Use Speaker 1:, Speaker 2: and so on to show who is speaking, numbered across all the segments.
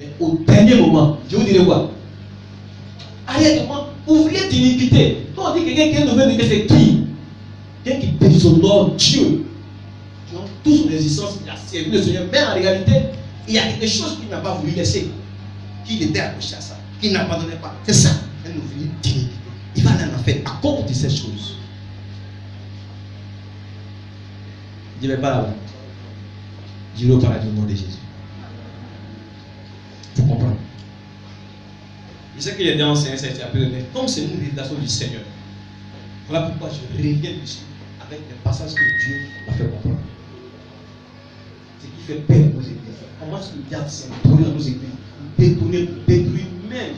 Speaker 1: Mais au dernier moment, je vous dirai quoi? Arrière de moi, ouvrier d'iniquité. Quand on dit quelqu'un qui est nouveau iniquité, c'est qui? Quelqu'un qui déshonore Dieu. Donc, toute son existence, il a servi le Seigneur. Mais en réalité, il y a quelque chose qu'il n'a pas voulu laisser. Qu'il était accroché à ça. Qu'il n'abandonnait pas. C'est ça, un ouvrier d'iniquité. Il va aller en enfer à cause de ces choses. Je ne vais pas là-bas. Je vais au paradis au nom de Jésus. Vous comprenez? Je sais qu'il y a des enseignants, mais comme c'est une révélation du Seigneur, voilà pourquoi je reviens dessus avec les passages que Dieu m'a fait comprendre. Ce qui fait peur à nos églises. Comment est-ce que le diable s'est introduit dans nos églises, détruire même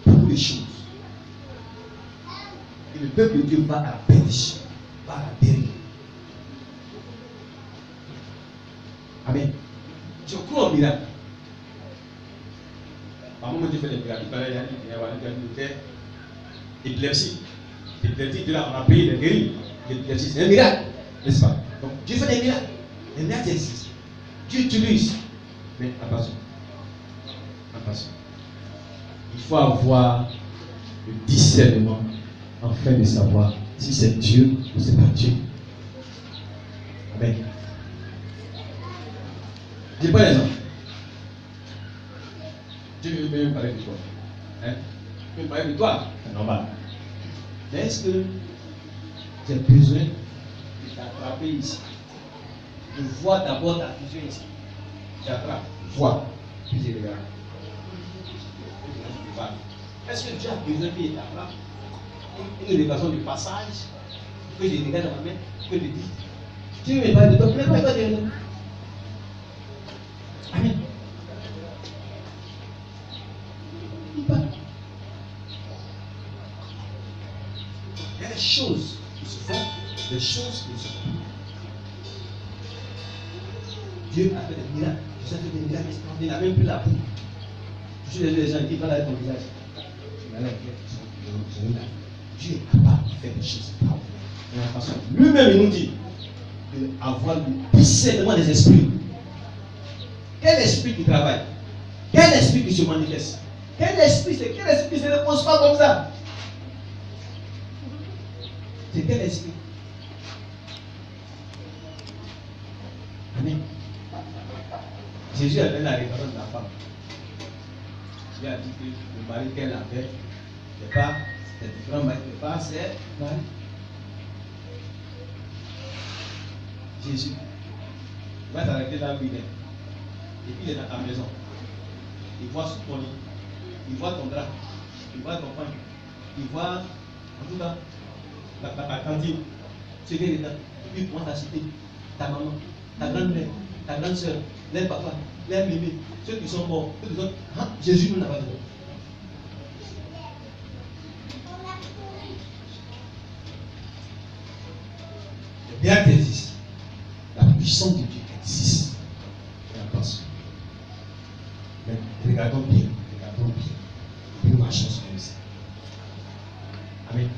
Speaker 1: beaucoup de choses. Et le peuple de Dieu va à la perdition, va à la dérive. Amen. Je crois au miracle. Par moment, Dieu fait des miracles. Il y a l'épilepsie. L'épilepsie, Dieu on a payé les guéris. L'épilepsie, c'est un miracle. N'est-ce pas? Donc, Dieu fait des miracles. Les miracles existent. Dieu utilise. Mais attention. Attention. Il faut avoir le discernement afin de savoir si c'est Dieu ou c'est pas Dieu. Amen. Je prends l'exemple. Dieu veut me parler de toi. Hein? Il veut me parler de toi. C'est normal. Mais est-ce que j'ai besoin de t'attraper ici? Je vois d'abord ta vision ici. J'attrape, je vois, puis je regarde. Est-ce que Dieu a besoin qu'il t'attrape? Une révélation du passage, que je regarde dans ma main, que je dis. Dieu veut me parler de toi, mais pas de toi. Amen. Il y a des choses qui se font, des choses qui ne se font pas. Dieu a fait des miracles. Dieu a fait des miracles extraordinaires. Il n'a même plus la boue. Je suis les gens qui parlent avec ton visage. Dieu est capable de faire des choses extraordinaires. Lui-même, il nous dit d'avoir le discernement des esprits. Quel esprit qui travaille? Quel esprit qui se manifeste? Quel esprit c'est? Quel esprit qui ne se repose pas comme ça? C'est quel esprit? Amen. Jésus a donné la référence de la femme. Il a dit que le mari qu'elle avait, c'est pas, c'est différent, mais c'est pas, c'est mari. Jésus. Il va s'arrêter là où il est. Et puis il est dans ta maison. Il voit sous ton lit. Il voit ton drap. Il voit ton pain. Il voit, en tout cas, ta cantine. Ce qui est dedans. Et puis il commence à citer ta maman, ta grand-mère, ta grande soeur, les papas, les mémés, ceux qui sont morts, ceux qui sont. Ah, Jésus nous n'a pas besoin. Le miracle existe. La puissance de Dieu existe. Attention. Mais regardons bien. Nous marchons sur le Seigneur. Amen.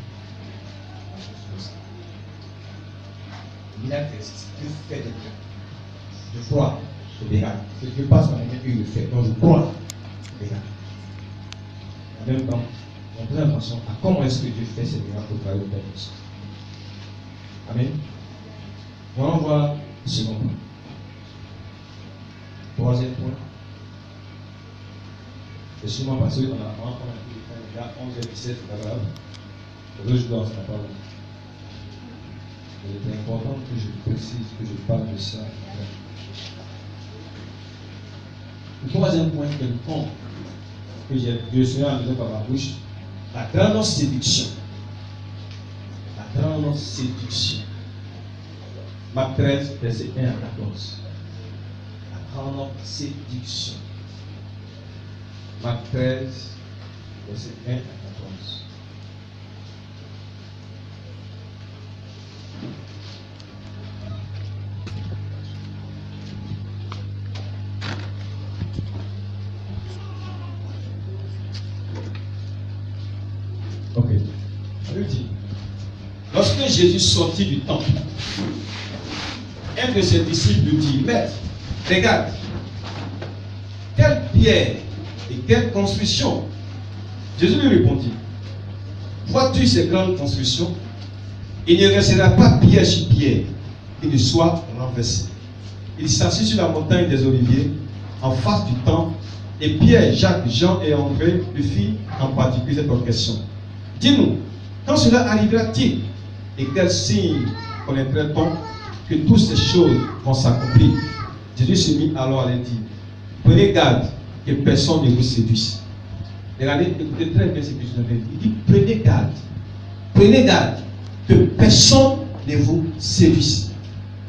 Speaker 1: Le miracle existe. Dieu fait des miracles. Je crois au miracle. Ce qui passe par les mains, il le fait. Donc je crois au miracle. En même temps, on prend attention à comment est-ce que Dieu fait ces miracles au travers de la personne. Amen. On va voir le second point. Troisième point. C'est sûrement parce qu'on a déjà 11h17, c'est pas grave. Je dois en parler. Il est important que je précise, que je parle de ça. Le troisième point, c'est le point que j'ai le Seigneur a mis par ma bouche. La grande séduction. La grande séduction. Marc 13, verset 1 à 14. La grande séduction. Marc 13, verset 1 à 14. Ok. Je dis, lorsque Jésus sortit du temple, un de ses disciples lui dit, Maître, regarde, quelle pierre. Et quelle construction? Jésus lui répondit, vois-tu ces grandes constructions? Il ne restera pas pierre sur pierre qui ne soit renversé. Il s'assit sur la montagne des Oliviers, en face du temple, et Pierre, Jacques, Jean et André lui firent en particulier cette question. Dis-nous, quand cela arrivera-t-il? Et quel signe connaîtrait-on que toutes ces choses vont s'accomplir? Jésus se mit alors à leur dire, prenez garde que personne ne vous séduise. Regardez, écoutez très bien ce que je viens de dire. Il dit, prenez garde que personne ne vous séduise.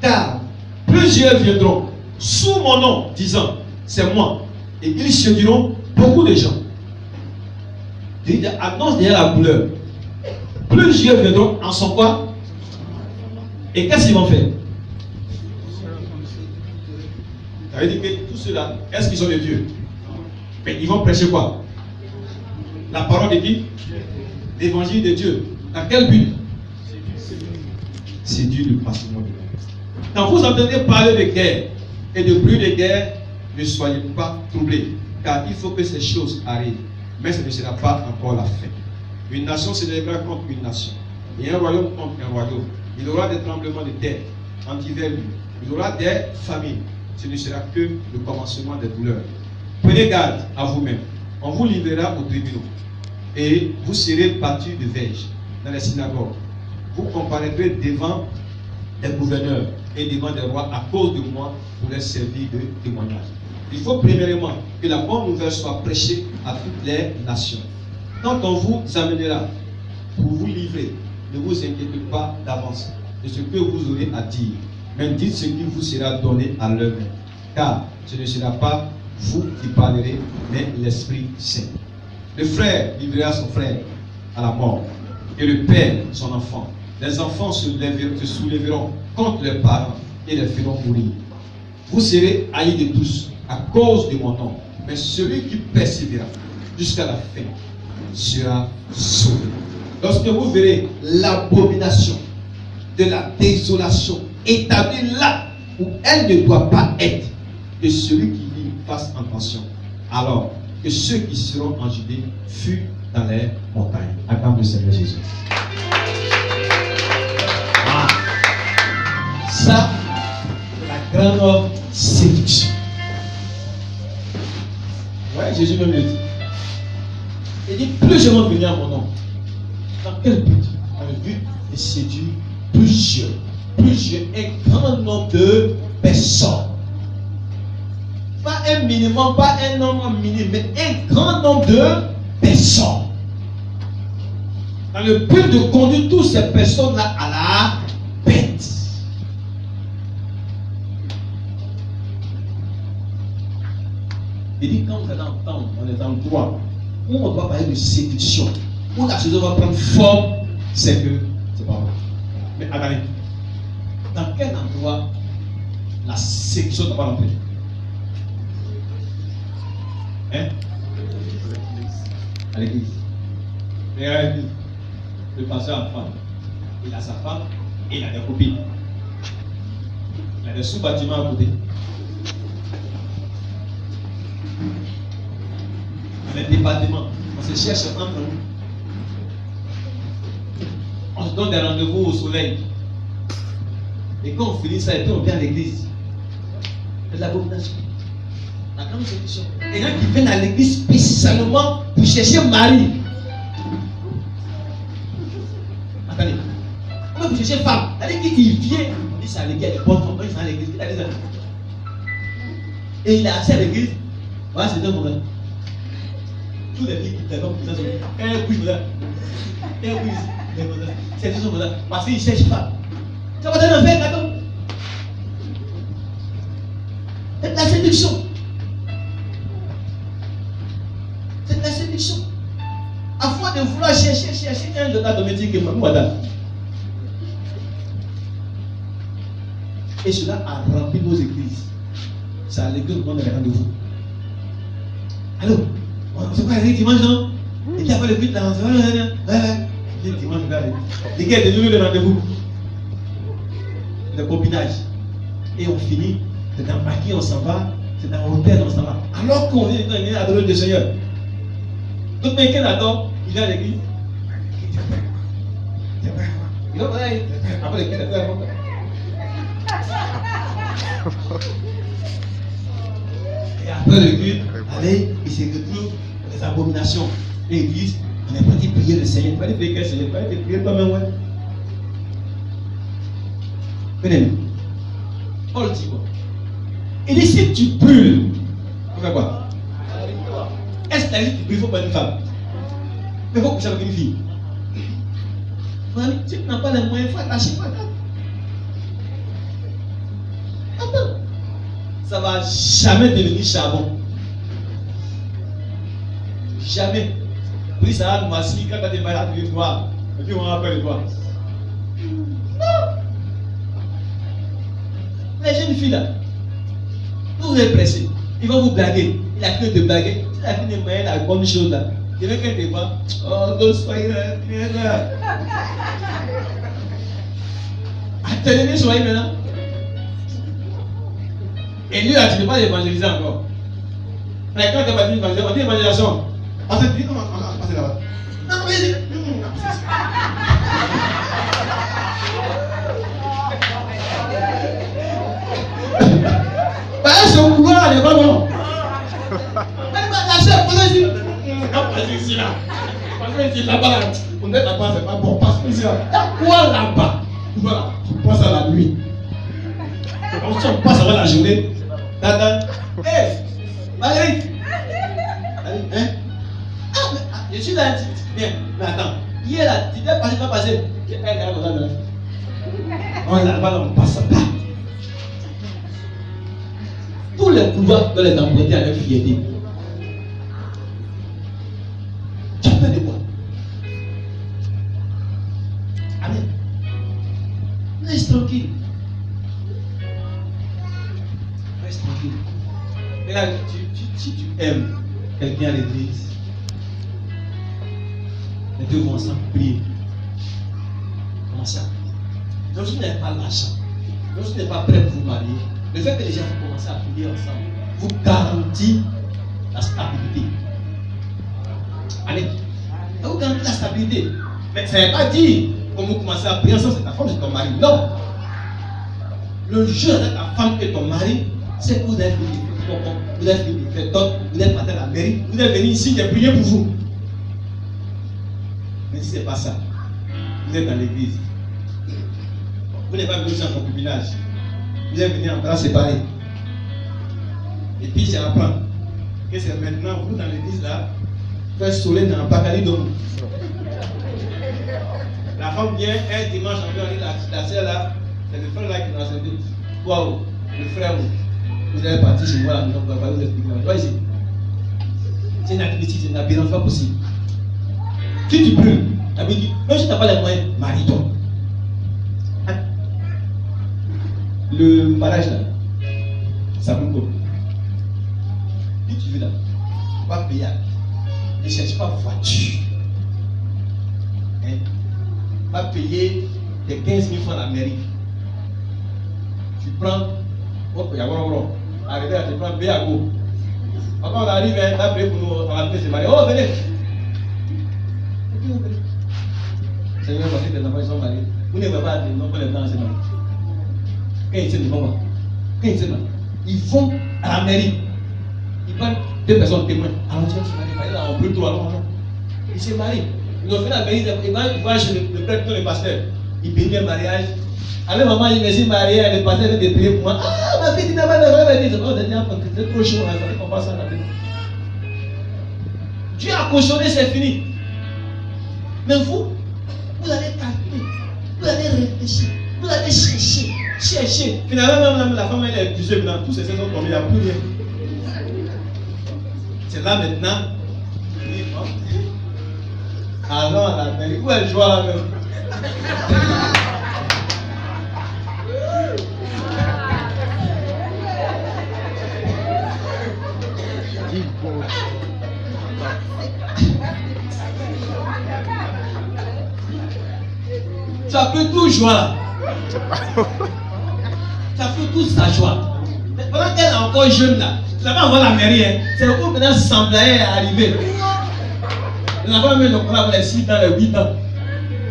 Speaker 1: Car plusieurs viendront sous mon nom, disant, c'est moi. Et ils séduiront beaucoup de gens. Il annonce derrière la couleur. Plusieurs viendront en son quoi? Et qu'est-ce qu'ils vont faire? Ça veut dire que tout cela, est-ce qu'ils sont des dieux? Mais ils vont prêcher quoi? La parole de qui? L'évangile de Dieu. Dans quel but? Séduire le patrimoine de Dieu. Quand vous entendez parler de guerre et de bruit de guerre, ne soyez pas troublés, car il faut que ces choses arrivent. Mais ce ne sera pas encore la fin. Une nation se lèvera contre une nation, et un royaume contre un royaume. Il y aura des tremblements de terre en divers lieux. Il y aura des famines. Ce ne sera que le commencement des douleurs. Prenez garde à vous-même. On vous livrera aux tribunaux, et vous serez battus de verge dans les synagogues. Vous comparaîtrez devant des gouverneurs et devant des rois à cause de moi pour les servir de témoignage. Il faut premièrement que la bonne nouvelle soit prêchée à toutes les nations. Quand on vous amènera pour vous livrer, ne vous inquiétez pas d'avance de ce que vous aurez à dire, mais dites ce qui vous sera donné à l'heure même. Car ce ne sera pas vous qui parlerez, mais l'Esprit Saint. Le frère livrera son frère à la mort, et le père son enfant. Les enfants se soulèveront contre leurs parents et les feront mourir. Vous serez haïs de tous à cause de mon nom, mais celui qui persévérera jusqu'à la fin sera sauvé. Lorsque vous verrez l'abomination de la désolation établie là où elle ne doit pas être, que celui qui vit fasse attention, alors que ceux qui seront en Judée fuient dans les montagnes. Acclame le Seigneur Jésus. Ça, c'est la grande séduction. Ouais, Jésus même le dit. Il dit, plusieurs vont venir à mon nom. Dans quel but? Dans le but de séduire plusieurs, un grand nombre de personnes. Pas un minimum, pas un nombre minime, mais un grand nombre de personnes. Dans le but de conduire toutes ces personnes-là à la bête. Il dit, quand vous allez entendre dans les endroits où on doit parler de séduction, où la chose va prendre forme, c'est que c'est pas vrai. Mais attendez, dans quel endroit la séduction ne doit pas rentrer? Hein? À l'église. Mais à l'église, le pasteur a une femme, il a sa femme et il a des copines. Il a des sous-bâtiments à côté. Dans les départements, on se cherche entre nous. On se donne des rendez-vous au soleil. Et quand on finit ça, et puis on vient à l'église. C'est l'abomination. La grande séduction. Les gens qui viennent à l'église spécialement pour chercher Marie. Attendez. On va pour chercher femme. C'est-à-dire qu'il vient, on dit c'est à l'église, il y a des bonnes femmes, ils sont à l'église. Et il a accès à l'église. Voilà, c'est un problème. Tous les filles qui t'aiment, ça sont. Un bouge là. Un bouge. C'est tout ça. Parce qu'ils cherchent femme. Ça va donner un verre, d'accord? C'est de la séduction. C'est de la séduction. À force de vouloir chercher, un de ta domestique qui est madame. Et cela a rempli nos églises. C'est à l'église qu'on a les rendez-vous. Allô? C'est pas les dimanches, non? Et puis après le but, là, on se dit, les dimanches, les gars, ils ont eu le rendez-vous. Le copinage. Et on finit, c'est dans le maquis, on s'en va, C'est dans l'hôtel, dans ça va. Alors qu'on vient adorer le Seigneur. Donc, mais quelqu'un adore, il vient à l'église. Il va après l'église, et après l'église, allez, il se retrouve dans les abominations. L'église, on n'est pas dit prier le Seigneur. On n'est pas dit prier le Seigneur. On n'est pas dit prier toi-même, ouais. Venez. Paul dit quoi? Il dit si tu brûles, tu fais quoi? Est-ce que tu as dit que tu brûles, il faut pas une femme? Mais il faut coucher avec une fille. Si tu n'as pas les moyens, il faut attacher pas. Attends. Ça ne va jamais devenir charbon. Jamais. Puis ça va noircir quand tu as des malades de toi. Et puis on va appeler toi. Non. Les jeunes filles là, vous êtes pressés. Ils vont vous blaguer. Il a fini de blaguer. Il a fini de moyen la bonne chose là. Il veut qu'elle te voit. Oh, non, soyez là. Attendez, soyez maintenant. Et lui, là, tu ne peux pas évangéliser encore. Mais quand tu vas dire évangélisation, on dit évangélisation. On se dit, comment on va passer là-bas? Non, mais bah, son pouvoir, il n'est pas bon. La chef, on a dit, on va passer ici là. Parce que ici là-bas, on est là-bas, c'est pas bon. Parce que ici là, il y a quoi là-bas? Voilà, tu passes à la nuit. On passe avant la journée. Tata, hé, Marguerite. Hein? Ah, mais je suis là, bien. Mais attends, hier là, tu t'es passé, pas passé. On est là-bas, on passe pas. Tous les couloirs doivent les emprunter avec fierté. Tu as peur de quoi? Amen. Reste tranquille. Reste tranquille. Et là, si tu aimes quelqu'un à l'église, les deux vont ensemble prier. Commencez à prier. Donc, si vous n'avez pas l'argent, donc si vous n'êtes pas prêt pour vous marier, le fait que les gens vont commencer à prier ensemble vous garantit la stabilité. Allez, ça vous garantit la stabilité. Mais ça ne veut pas dire que vous commencez à prier ensemble, c'est ta femme, c'est ton mari. Non. Le jeu avec ta femme et ton mari, c'est que vous êtes venu, vous êtes venu faire d'autres, vous êtes parti à la mairie, vous êtes venu ici, j'ai prié pour vous. Mais si ce n'est pas ça, vous êtes dans l'église. Vous n'êtes pas venu en concubinage. Vous êtes venu en bras séparés. Et puis c'est apprendre que c'est maintenant vous dans l'église là, faire soleil dans un bacali d'homme. La femme vient un dimanche en venant la sœur là, c'est le frère là qui nous a servi. Waouh, le frère, vous allez partir chez moi là, donc on va vous expliquer. Tu vois ici, c'est une activité, c'est une apparence pas possible. Si tu brûles, la Bible dit, même si tu n'as pas les moyens, marie-toi. Le mariage là, ça me coûte. Si tu veux là, tu vas payer. Ne cherche pas voiture. Hein? Tu vas payer des 15 000 francs à la mairie. Tu prends, arrivé là, tu prends Béago. Quand on arrive, on a payé pour nous, on a payé ses mariés. Oh, venez! Seigneur, parce que tes enfants sont mariés. Vous ne pouvez pas dire non pour les blancs, c'est mariés. Quand ils tiennent, quand ils tiennent, ils vont à la mairie. Ils prennent 2 personnes témoins. Alors, tu vas se marier. Là, on brûle tout alors. Ils se marient. Ils ont fait la mairie. Ils vont chez le prêtre, le pasteur. Ils bénissent le mariage. Alors, maman, il me dit marié. Le pasteur vient de prier pour moi. Ah, ma fille, tu n'as pas de vrai. C'est trop chaud. Il fallait qu'on passe à la vie. Dieu a cautionné, c'est fini. Mais vous allez calculer. Vous allez réfléchir. Vous allez chercher. Chercher. Finalement, même la femme, elle est épuisée. Dans tous ces saisons tombées, il n'y a plus rien. C'est là maintenant. Allons à la mairie. Où elle joue là même? Ça peut tout joie. Ça fait toute sa joie. Mais pendant qu'elle est encore jeune là,
Speaker 2: n'as pas envoyé la mairie, hein. C'est où maintenant Samblaye est arrivé. On n'a pas mis le contrat pour les 6 ans, les 8 ans.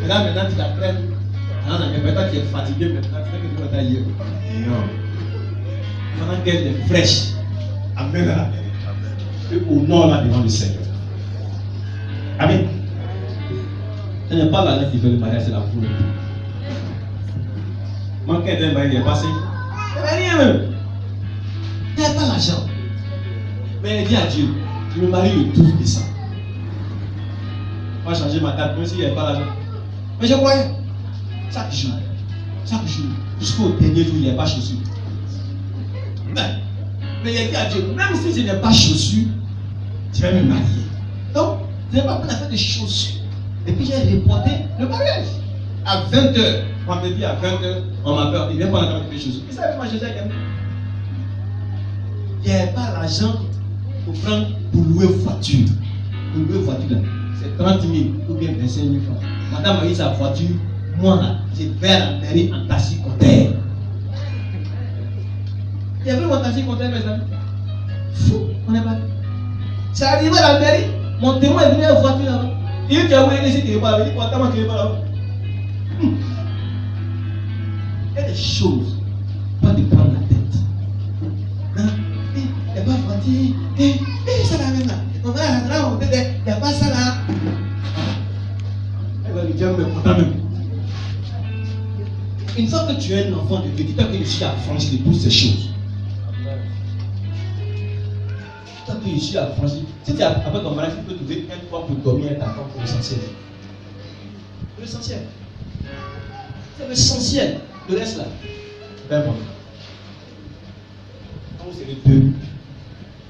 Speaker 2: Et là maintenant tu la prennes. Ah non, mais maintenant tu es fatigué, maintenant tu sais que tu vas t'ailleurs. Non. Pendant qu'elle est fraîche, amène à la mairie. Et honore là devant le Seigneur. Amen. Ce n'est pas l'argent qui fait le mariage, c'est la foule. Manquer d'un mariage, il est passé. Il n'y avait rien même. Il n'y avait pas l'argent. Mais elle dit à Dieu, je me marie le 12 décembre. Je vais changer ma date, même s'il n'y avait pas l'argent. Mais je croyais. Chaque jour, jusqu'au dernier jour, il n'y a pas chaussures. Mais il a dit à Dieu, même si je n'ai pas chaussures, je vais me marier. Donc, je n'ai pas pris l'affaire de chaussures. Et puis j'ai reporté le mariage. À 20h, on m'a dit à 20h, on m'a peur, il vient pas la des chaussures. Il savait que moi je sais qu'il n'y avait pas l'argent pour prendre, pour louer voiture. Pour louer voiture là, c'est 30 000 ou bien 25 000 francs. Madame a eu sa voiture, moi là, j'ai fait la mairie en taxi-compteur. Il y avait mon taxi-compteur, mes amis. Fou, on n'est pas. C'est arrivé à la mairie, mon témoin est venu à la voiture là-bas. Il dit à vous, il dit, il n'est pas là, il dit, attends, il n'est pas là. Il y a des choses, pas de prendre la tête. Hein? Il n'y a pas de voiture, ça là même là. On va là, on dit, il n'y a pas ça là. Elle va lui dire, mais pourtant même. Une fois que tu es un enfant de Dieu, dis-toi que je suis affranchi de toutes ces choses. Dis-toi que je suis affranchi. Si tu as après ton mariage, tu peux trouver un toit pour dormir et t'attendre pour l'essentiel. L'essentiel. C'est l'essentiel. Le reste là, ben bon. Quand vous serez deux,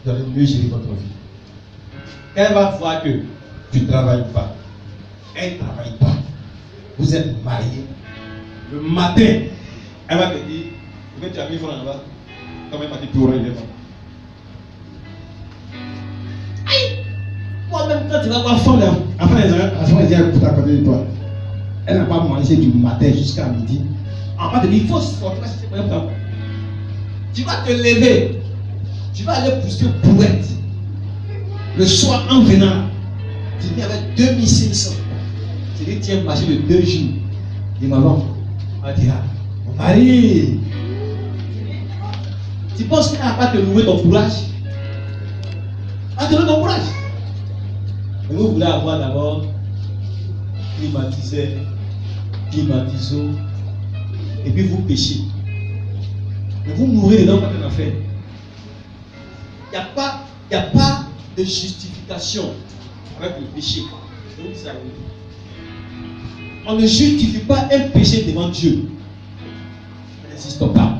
Speaker 2: vous allez mieux gérer votre vie. Elle va voir que tu ne travailles pas. Elle ne travaille pas. Vous êtes mariés. Le matin, elle va te dire, que tu as mis là-bas, quand même pas tes plus il est mort. Aïe! Moi-même, quand tu vas voir fond là, après les enfants, ils disent, écoute à côté de toi. Elle n'a pas mangé du matin jusqu'à midi. En bas de lui, il faut sortir. Tu vas te lever. Tu vas aller pousser brouette. Le soir, en venant, tu viens avec 2500. Tu dis, tiens, marcher de 2 jours. Et maman, on va dire, mon mari. Tu penses qu'elle n'a pas te louer ton courage? Elle va te louer ton courage. Mais vous voulez avoir d'abord climatisé, climatiso, et puis vous péchez. Mais vous mourrez dedans par une affaire. Il n'y a pas de justification avec le péché. On ne justifie pas un péché devant Dieu. Ça n'existe pas.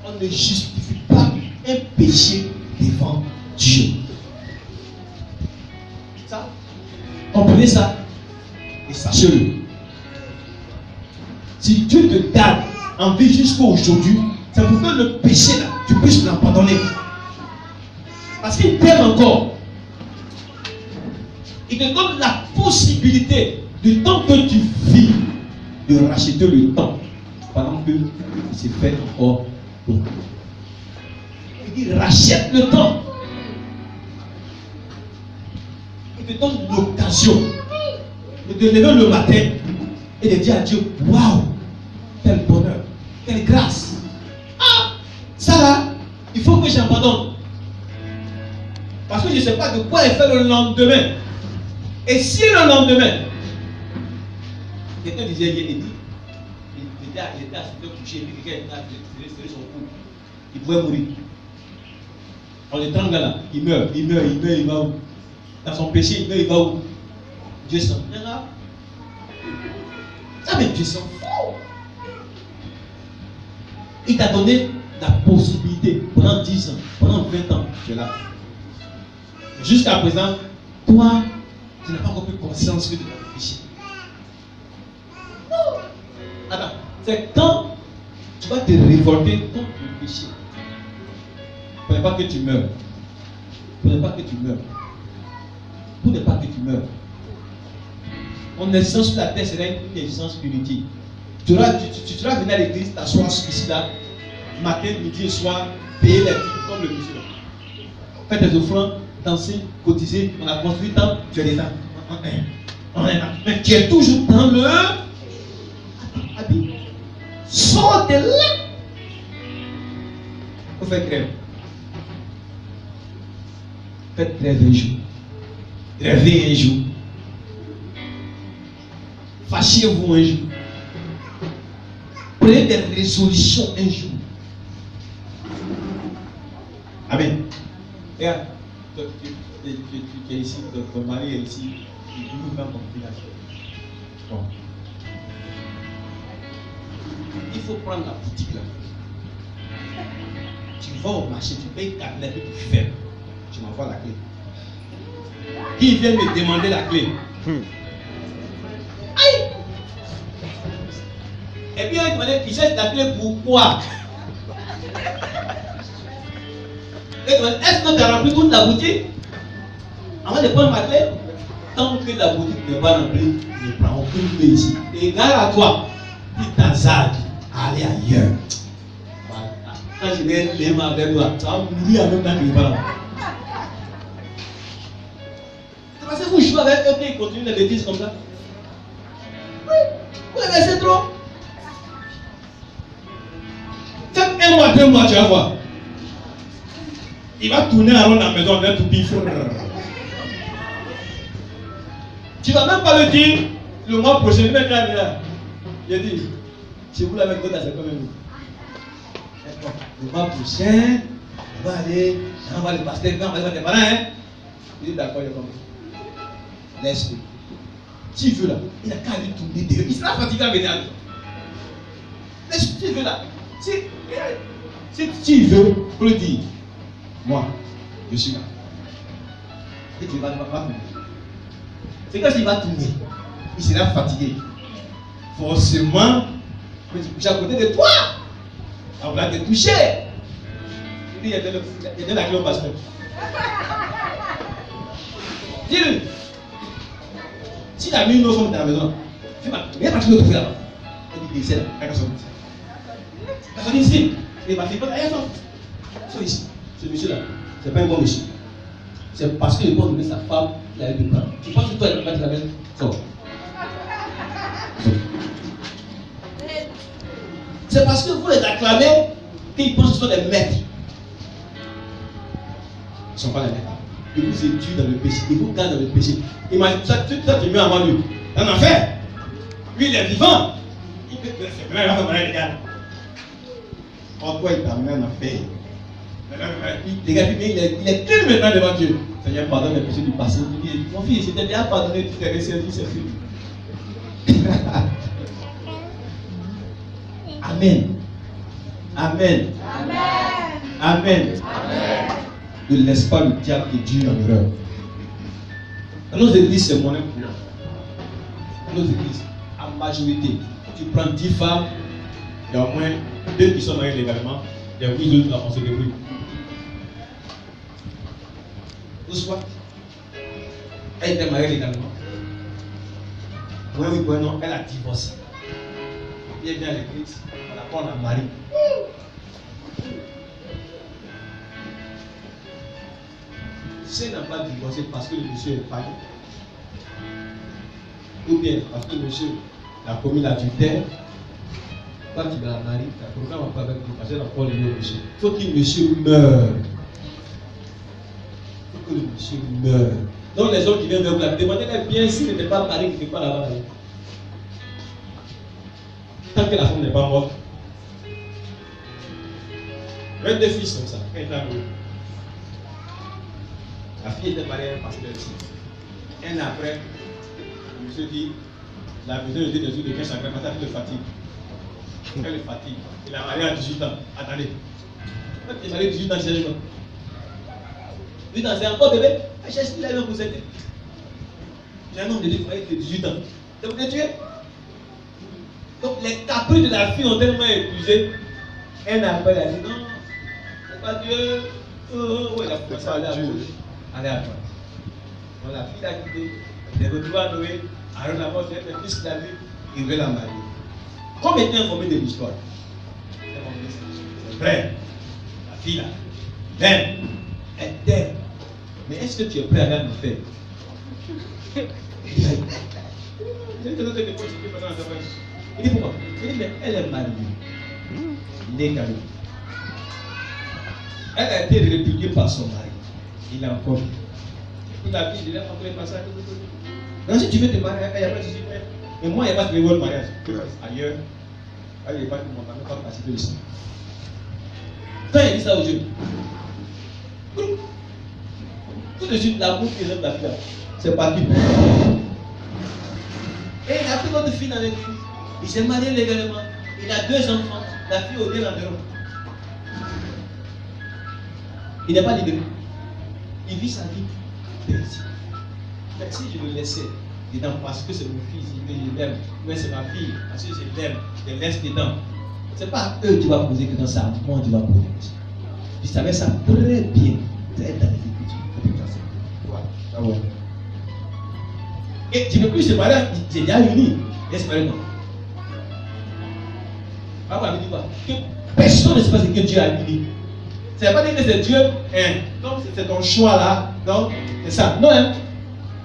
Speaker 2: On ne justifie pas un péché devant Dieu. Ça, comprenez ça et sachez-le. Si Dieu te garde en vie jusqu'à aujourd'hui, c'est pour que le péché là, tu puisses l'abandonner. Parce qu'il t'aime encore. Il te donne la possibilité, du temps que tu vis, de racheter le temps pendant que c'est fait encore bon. Il dit rachète le temps. Il te donne l'occasion de te lever le matin et de dire à Dieu, waouh, quel bonheur, quelle grâce. Ah, ça là, il faut que j'abandonne. Parce que je ne sais pas de quoi elle fait le lendemain. Et si le lendemain, quelqu'un disait, il était à se coucher, quelqu'un était à serrer son cou, il pouvait mourir. On est 30 gars là, il meurt, il va où? Dans son péché, il meurt, il va où? Dieu s'en viendra. Ça, mais Dieu s'en fout. Il t'a donné la possibilité pendant 10 ans, pendant 20 ans, tu es là. Jusqu'à présent, toi, tu n'as pas encore pris conscience que tu as péché. Non. Attends, c'est quand tu vas te révolter contre le péché. Pour ne pas que tu meurs. Pour ne pas que tu meurs. Pour ne pas que tu meurs. Mon existence sur la terre serait une existence inutile. Tu vas venir à l'église, t'asseoir ici là, matin, midi et soir, payer les types comme le monsieur. Faites des offrandes, danser, cotiser, on a construit tant, tu es déjà. Mais tu es toujours dans le habit. Sors de là. Vous faites grève. Faites grève un jour. Rêvez un jour. Fâchez-vous un jour. Prenez des résolutions un jour. Amen. Regarde, tu es ici, ton mari est ici, il vous met en combinaison. Bon. Il faut prendre la boutique là. Tu vas au marché, tu payes ta clé, tu fermes. Tu m'envoies la clé. Qui vient me demander la clé? Aïe! Et puis il demandait, il cherche la clé pour quoi? Est-ce que tu as rempli toute la boutique? Avant de prendre ma clé, tant que la boutique n'est pas remplie, ne prends aucune clé ici. Et gare à toi, il t'hazarde, allez ailleurs. Voilà. Quand je vais les mains avec toi, ça va mourir en même temps que je parle. C'est parce que vous jouez avec eux et ils continuent les bêtises comme ça. Oui, vous les laissez trop. Faites un mois, 2 mois, tu vas voir. Il va tourner en rond dans la maison, il va tout biffer. Tu ne vas même pas le dire le mois prochain, même là. Il dit, si vous l'avez donné, c'est quand même. Le mois prochain, on va aller, on va aller pasteur, on va aller voir tes parents. Hein? Il dit d'accord, il est comme ça. Laisse-le. Tu veux là, il n'a qu'à lui tourner derrière. Il sera fatigué à venir à toi. Laisse-le, tu veux là. Si tu veux, pour le dire. Moi, je suis là. Et tu vas tourner. C'est quand il va tourner, il sera fatigué. Forcément, il va se coucher à côté de toi. On va te toucher. Il dit, il y a la clé au pasteur. Dis-lui. Si tu as mis une autre femme dans la maison, il n'y a pas de l'autre là-bas. Il dit, c'est là, personne ici. Il va faire quoi? Ils sont ici. Ce monsieur-là, ce n'est pas un bon monsieur. C'est parce qu'il n'est pas donné sa femme qu'il a eu de prendre. Tu penses que toi, il ne va pas te la mettre? Sors. C'est parce que vous les acclamez qu'ils pensent que ce sont des maîtres. Ils ne sont pas les maîtres. Ils vous étudient dans le péché. Ils vous gardent dans le péché. Imagine, toi, tu mets avant lui. C'est un enfer. Lui, il est vivant. Il peut te faire mal, il va faire mal, les gars. Pourquoi il t'a mis en enfer? Les gars, il est clean maintenant devant Dieu. Seigneur, pardonne les péchés du passé. Il dit, mon fils, c'était bien pardonné, tu t'es resservi, c'est fini. Amen. Amen. Amen. Amen. Amen. Ne laisse pas le diable te dire en erreur. Dans nos églises, c'est monnaie courante. Dans nos églises, en majorité, tu prends 10 femmes, il y a au moins 2 qui sont mariées légalement, il y a 8 autres là, on se débrouille. Ou soit, elle était mariée légalement. Oui, non, elle a divorcé. Elle vient à l'église, on apprend à marier. Si elle n'a pas divorcé parce que le monsieur est païen, ou bien parce que le monsieur a commis l'adultère, quand tu vas la marier, tu as programme pas avec lui parce qu'elle a encore le monsieur. Il faut que le monsieur meure. Il faut que le monsieur meure. Donc les gens qui viennent vers vous, demandez-les bien s'il n'était pas marié, qu'il n'était pas là-bas. Tant que la femme n'est pas morte. Même des fils comme ça, quand il a mort. La fille était mariée à un pasteur ici. Un an après, le monsieur dit, la maison était dans une de 15 sacrés, parce qu'elle le fatigue. Elle le fatigue. Il a marié à 18 ans. Attendez. Quand il est marié à 18 ans, il cherche quoi? 18 ans, c'est encore bébé. Elle cherche qui l'a eu pour s'aider. J'ai un homme de 18 ans. C'est pour te tuer. Donc les caprices de la fille ont tellement épuisé. Un an après, elle a dit non, c'est pas Dieu. Oh, il a commencé à aller à gauche. Aller à droite. Donc la fille a quitté. Elle est retrouvée à Noé. Alors la mort, c'est le fils qu'il a vu. Il veut la marier. Comme était informé de l'histoire. C'est vrai. La fille là, elle t'aime. Mais est-ce que tu es prêt à aller en enfer? Il dit pourquoi? Il dit mais elle est mariée. Légalement. Elle a été répudiée par son mari. Il a encore. Toute la vie, il a encore passé à tout. Donc si tu veux te marier, il n'y a pas de souci. Mais moi, il n'y a pas de nouveau mariage. Ailleurs, il n'y a pas de mon ami, pas participer de ça. Quand il dit ça aux jeunes, tout de suite, la boucle qui est la fille, c'est parti. Et il a pris notre fille dans l'église. Il s'est marié légalement. Il a 2 enfants. La fille au début environ. Il n'est pas libéré. Il vit sa vie paisible. Mais si je le laissais dedans parce que c'est mon fils, je l'aime, mais c'est ma fille, parce que je l'aime, je le laisse dedans. Ce n'est pas à eux que tu vas poser que dans ça, à moi tu vas poser. Tu savais ça très bien, très dans les études. Ah ouais. Et tu ne peux plus se marier, j'ai déjà uni. Laisse-moi non. Ah ouais, dit quoi? Que personne ne sait pas ce que Dieu a uni. Ça ne veut pas dire que c'est Dieu, donc c'est ton choix là, donc c'est ça. Non, hein.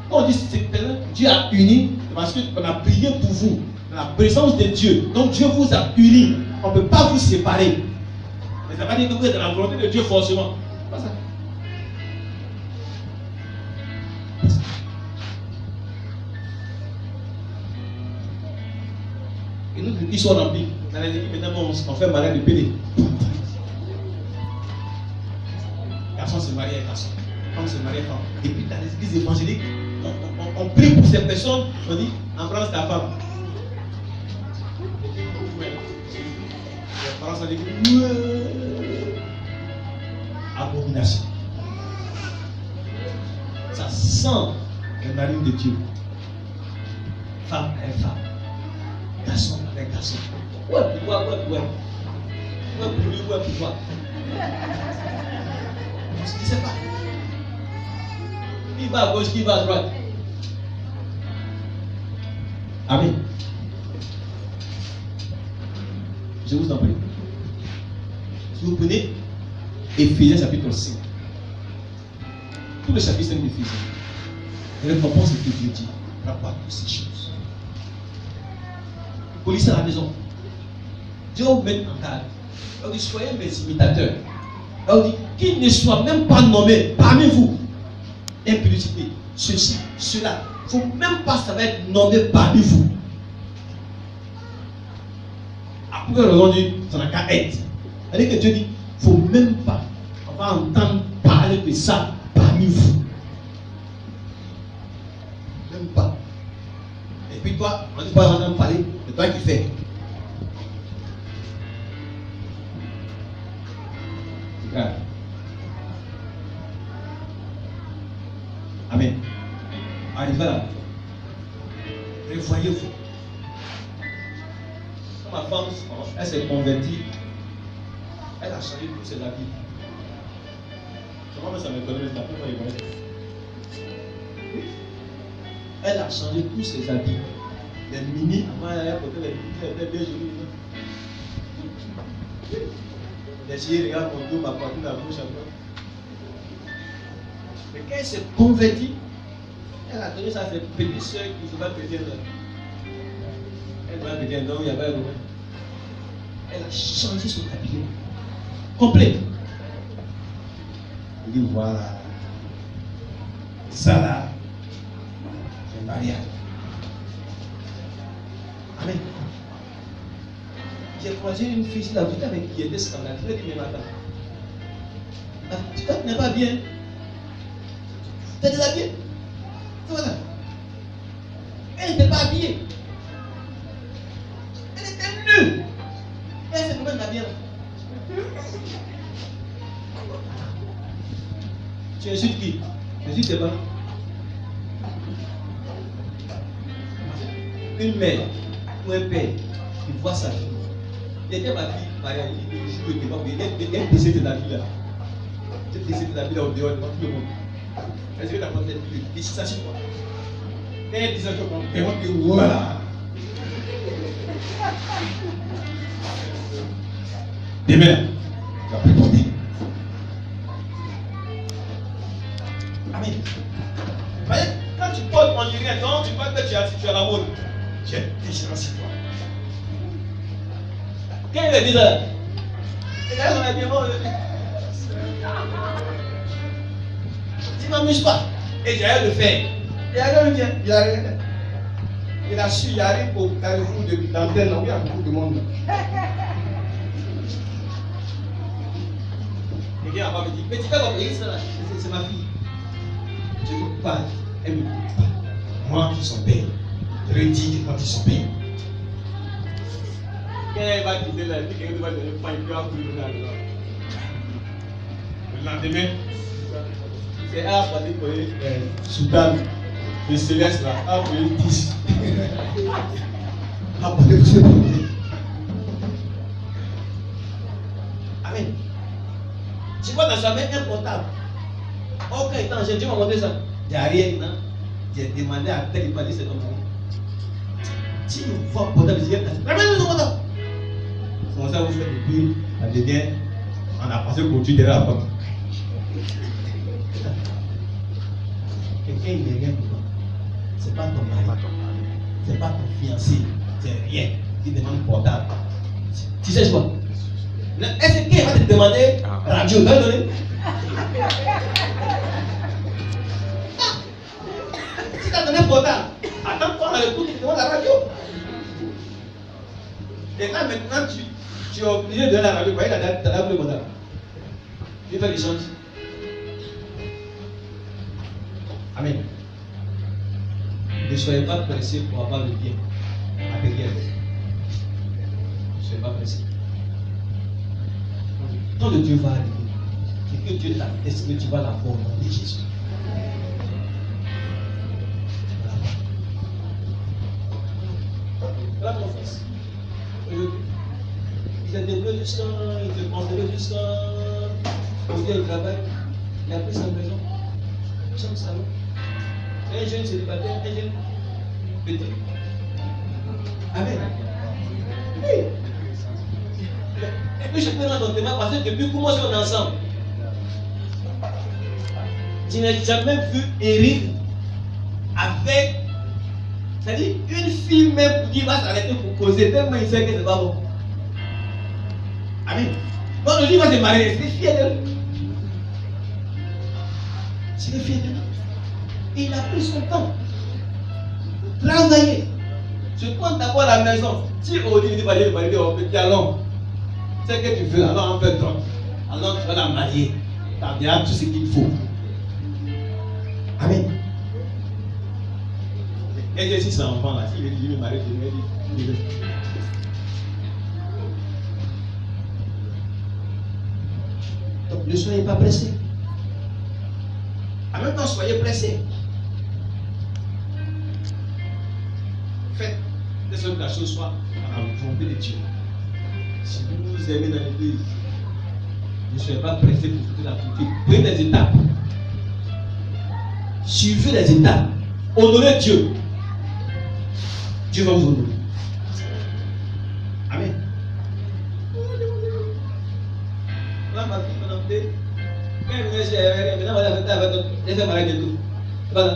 Speaker 2: Quand on dit que Dieu a uni, c'est parce qu'on a prié pour vous, dans la présence de Dieu. Donc Dieu vous a uni. On ne peut pas vous séparer. Mais ça ne veut pas dire que vous êtes dans la volonté de Dieu forcément. C'est pas ça. Et nous, ils sont remplis. Dans les équipes, maintenant, on fait mariage de PD. Garçon se marie avec garçon. Femme se marie avec femme. Et puis dans les églises évangéliques, on prie pour ces personnes. On dit, embrasse ta femme. Les parents sont dit, abomination. Ça sent le mari de Dieu. Femme avec femme. Garçon avec garçon. Ouais, pouvoir, ouais, pouvoir. Ouais, pour lui, ouais, pouvoir. On ne sait pas. Qui va à gauche, qui va à droite. Amen. Je vous en prie. Si vous prenez Éphésiens chapitre 5, tout le chapitre 5 d'Éphésiens, récompense ce que Dieu dit par rapport à toutes ces choses. Police à la maison. Dieu vous met en garde. Il dit soyez mes imitateurs. Il dit qu'il ne soit même pas nommé parmi vous. Impudicité, ceci, cela. Il ne faut même pas ça va être nommé parmi vous. À pourquoi raison dit ça n'a qu'à être. C'est-à-dire que Dieu dit il ne faut même pas. On va entendre parler de ça parmi vous. Même pas. Et puis toi, on ne dit pas entendre parler de toi qui fais. C'est grave. Amen. Arrivez là. Revoyez-vous. Quand ma femme, elle s'est convertie, elle a changé tous ses habits. Comment ça me connaît, mais ça peut elle a changé tous ses habits. Les mini, avant elle a porté les mini, elle était bien jolie. Les filles regardent mon dos, ma poitrine, la bouche à moi. Mais quand elle s'est convertie, elle a donné ça à ses petites soeurs qui ne sont pas chrétiennes. Elle va péter un don, il n'y a pas de problème. Elle a changé son habillement. Complet. Il dit voilà. Ça là, c'est un mariage. Amen. J'ai croisé une fille là, vous avec qui était scandale. Je lui ai dit, mais madame, tu n'es pas bien. Tu es déshabillé. Voilà. Elle n'était pas habillée. Elle était nue. Elle s'est quand même habillée. Tu insultes qui? Insulte tes parents. Une mère ou un père qui voit sa fille. Il était ma fille, Maria, il joue le débat, il est décédé de la vie là. Il est décédé de la vie là au dehors devant tout le monde. Est-ce que tu as compris cette fille? Et ça sur toi. Quand elle dit ça, tu comprends. Et on dit voilà. Demain, tu vas préparer. Amen. Voyez, quand tu portes en urine, quand tu vois que tu as la mode, tu es vigilant sur toi. Quand il dit ça, les gars, on a bien bon. Tu ne m'amuses pas. Et j'ai rien de faire. Il n'y a rien de bien. Il n'y a rien. Il a su, il arrive au carrefour de l'antenne, là où il y a beaucoup de monde. Quelqu'un va me dire, mais tu fais comme ça là, c'est ma fille. Je ne peux pas, elle ne me écoute pas. Moi qui son père, je lui dis que moi qui son père. Quand elle va quitter la vie, quelqu'un va donner le pain, il peut appeler le lendemain, c'est elle a parlé pour les Soudan, le Céleste là, a appelé 10. A parlé pour ce projet. Amen. Tu vois dans sa main un portable. Ok, attends, Dieu m'a montré ça. Il n'y a rien, non? J'ai demandé à tel, il m'a dit c'est comme ça. Si vous voyez un portable, je dis, ramène-nous ton portable. Comme ça, vous faites depuis, ça devient, on a passé pour tuer derrière la porte. Quelqu'un, il n'est rien pour toi. C'est pas ton mari, c'est pas ton fiancé, c'est rien. Il demande portable. Tu sais quoi? Est-ce qu'il va te demander radio? Tu vas donner? Si tu as donné portable, attends-toi dans le coup, tu demandes la radio. Et là maintenant, tu es obligé de donner la radio. Vous voyez, tu as le portable. Tu fais l'échange. Amen. Ne soyez pas pressés pour avoir le bien matériel. Ne soyez pas pressés. Quand le Dieu va arriver, c'est que Dieu t'a destiné, tu vas la voir au nom de Jésus. Voilà mon fils. Il s'est développé jusqu'à, il s'est construit jusqu'à, au lieu de travail. Il a pris sa maison, son salon. Un jeune célibataire, un jeune petit. Amen. Oui. Et puis je peux rendre ton témoin parce que depuis qu'on est ensemble, tu n'as jamais vu Eric avec, c'est-à-dire une fille même qui va s'arrêter pour causer tellement il sait que c'est pas bon. Amen. Donc le jour il va se marier, c'est fier d'elle. C'est fier d'elle. Il a pris son temps. Travailler. Je prends d'abord la maison. Si on dit, il va dire, on peut dire, allons. C'est ce que tu veux, alors on fait toi. Alors tu vas la marier. Tu as bien tout ce qu'il faut. Amen. Exercice à enfant là. S'il est marié, je vais dire. Donc ne soyez pas pressés. En même temps, soyez pressés. Faites de sorte que la chose soit à la volonté de Dieu. Si vous vous aimez dans l'église, ne soyez pas pressés pour toute la politique. Prenez des étapes. Suivez les étapes. Honorez Dieu. Dieu va vous honorer. Amen. Là, ma fille m'a demandé. Quand elle venait chez elle, maintenant, elle a fait mariage de tout. Voilà.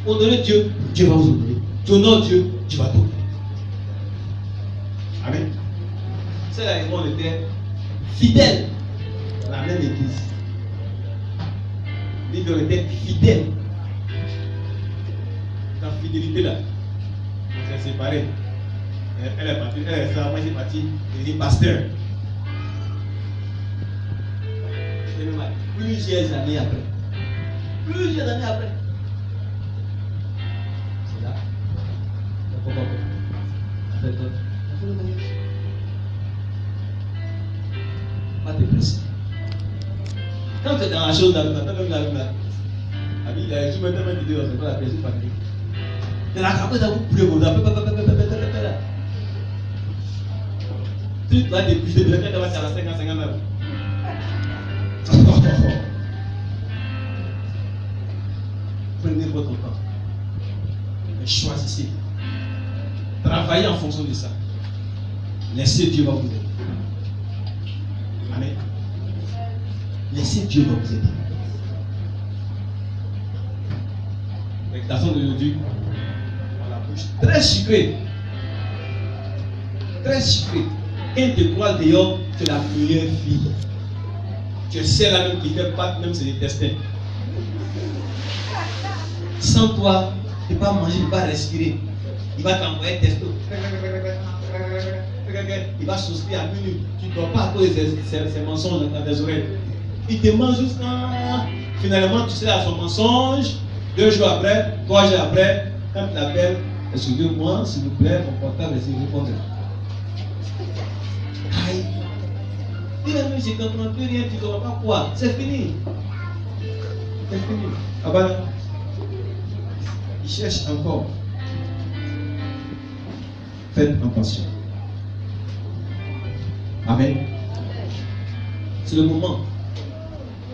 Speaker 2: Honorez Dieu, Dieu va vous honorer. Tu honores Dieu, tu vas t'honorer. Amen. C'est là où on était fidèles dans la même église. L'Église était fidèle. Dans la fidélité là, on s'est séparés. Elle est partie, elle est ça, moi j'ai parti, elle est pasteur. Plusieurs années après. Plusieurs années après. C'est là. Pas te presser. Quand tu es dans la chose, dans la vie, il y a une même vidéo, c'est pas la plaisir famille. De la campagne, ça vous brûle, vous avez tu vas dépuser de la tête, tu vas 45 ans, 50 ans. Prenez votre temps. Mais choisissez. Travaillez en fonction de ça. Laissez Dieu va vous aider. Amen. Laissez Dieu vous aider.
Speaker 1: L'expression d'aujourd'hui, on la bouche très sucrée. Très sucrée. Quand tu te crois dehors, tu es la meilleure fille. Tu es celle-là même qui fait pas, même se détester. Sans toi, tu ne peux pas manger, tu ne peux pas respirer. Il va t'envoyer testo. Il va souscrire à minute. Tu ne dors pas à cause de ses mensonges dans tes oreilles. Il te mange jusqu'à. Finalement, tu sais à son mensonge. 2 jours après, 3 jours après, quand tu l'appelles, excusez-moi, s'il vous plaît, mon portable est répondre. Aïe. Il a dit, je ne comprends plus rien, tu ne comprends pas quoi. C'est fini. C'est fini. Ah ben là. Il cherche encore. Faites attention. Amen. C'est le moment.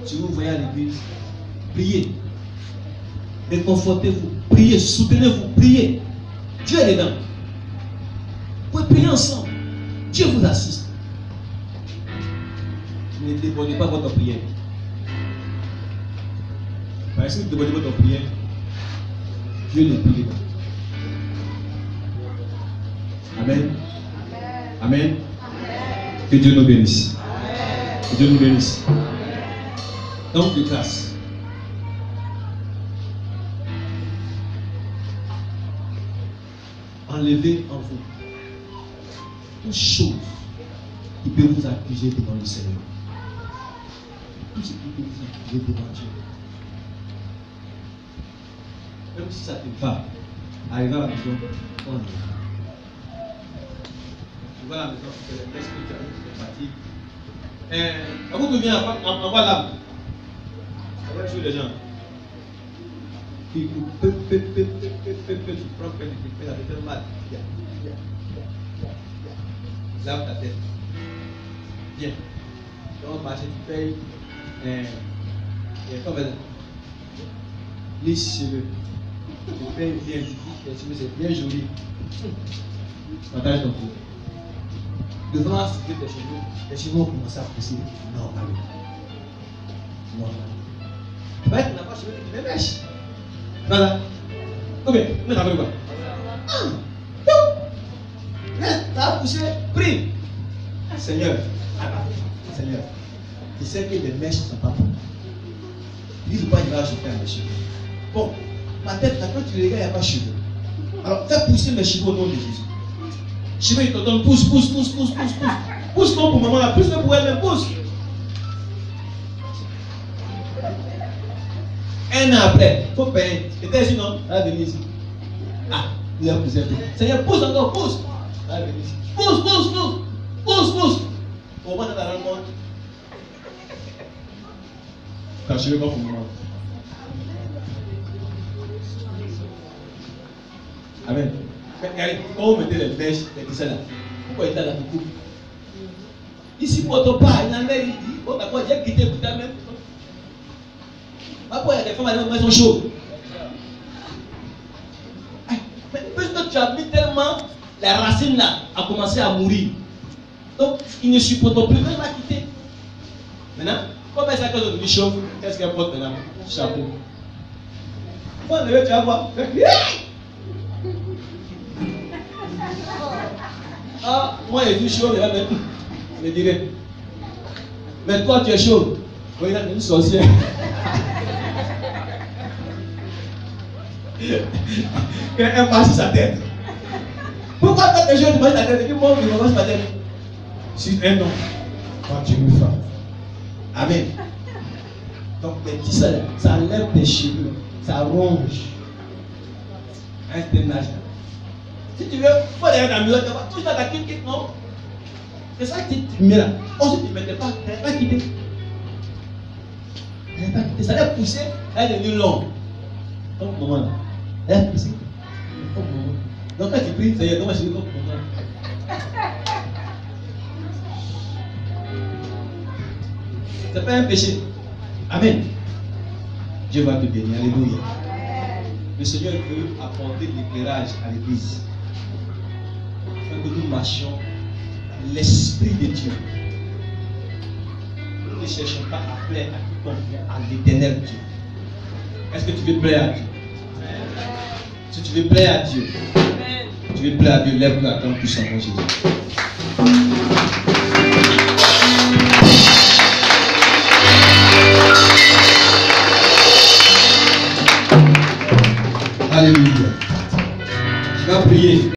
Speaker 1: Si vous voyez à l'église, priez. Réconfortez-vous. Priez. Soutenez-vous. Priez. Dieu est dedans. Vous pouvez prier ensemble. Dieu vous assiste. Ne débordez pas votre prière. Parce que vous débordez votre prière, Dieu n'est plus dedans. Amen. Amen. Que Dieu nous bénisse. Que Dieu nous bénisse. Donc de grâce. Enlevez en vous toute chose qui peut vous accuser devant le Seigneur. Tout ce qui peut vous accuser devant Dieu. Même si ça te va, arriver à la maison, on est. Tu vois la maison, c'est le test que tu as fatigué. Quand vous devenez envoie l'âme. Ça va tuer les gens. Puis tu prends que tu fais la tête mal. Lave ta tête. Viens. Donc, marcher, tu payes. Les cheveux. Tu payes bien. Les cheveux, c'est bien joli. Partage ton tour. Devant tes cheveux vont commencer à pousser normalement. Tu vas être là-bas, cheveux, tu les mèches. Voilà. Ok, mais ça fait quoi? Ça a poussé, prie. Seigneur, Seigneur, tu sais que les mèches ne sont pas bonnes. Ils disent pas qu'il va ajouter à mes cheveux. Bon, ma tête, quand tu regardes, il n'y a pas de cheveux. Alors, fais pousser mes cheveux au nom de Jésus. Cheveux, il te donne pousse. Pousse non pour maman, là, pousse pour elle-même, pousse. Un an après, il faut payer. Et t'es ici, non? Elle va venir ici. Ah, il a poussé un peu. Seigneur, pousse encore, pousse. Elle va venir ici. Pousse. Au moins, dans ta rencontre. Quand je vais pas pour moi. Amen. Quand vous mettez les mèches, les tissés là, pourquoi il t'a là beaucoup? Ici, pour ton pas, il en a dit, oh, d'accord, j'ai quitté pour ta même. Pourquoi il y a des femmes qui sont chaudes? Mais puisque tu as mis tellement, la racine là a commencé à mourir. Donc, il ne supporte plus, même à quitter. Maintenant, comme elle s'accorde au chauffe, qu'est-ce qu'elle porte maintenant? Chapeau. Faut enlever, tu vas voir. Ah, moi, je suis chaud, il va mettre. Je me dirais. Mais toi, tu es chaud. Oui, il a une sorcière. Elle marche sur sa tête. Pourquoi quand tu es chaud, tu marches sur ta tête? Et puis moi, je marche sur ma tête. Sur un nom, quand tu me fais. Amen. Donc, les petits ça enlève tes cheveux, ça ronge. C'est un âge. Si tu veux, il faut aller dans la maison, tu vas toucher dans ta quitte, non? C'est ça que tu mets là. Ensuite, tu ne mettais pas, tu n'avais pas quitté. Tu n'avais pas quitté. Ça allait pousser, elle est devenue longue. Comme moment là. Elle a poussé. Donc, quand tu pries, ça y est, comment je dis comme moment. Ce n'est pas un péché. Amen. Dieu va te bénir. Alléluia. Le Seigneur veut apporter l'éclairage à l'église. Afin que nous marchions dans l'Esprit de Dieu.
Speaker 2: ne cherchons pas à plaire à quiconque, mais à l'éternel Dieu. Est-ce que tu veux plaire à Dieu? Si tu veux plaire à Dieu, tu veux plaire à Dieu, lève-toi à ton puissant mon Jésus. Alléluia. Tu vas prier.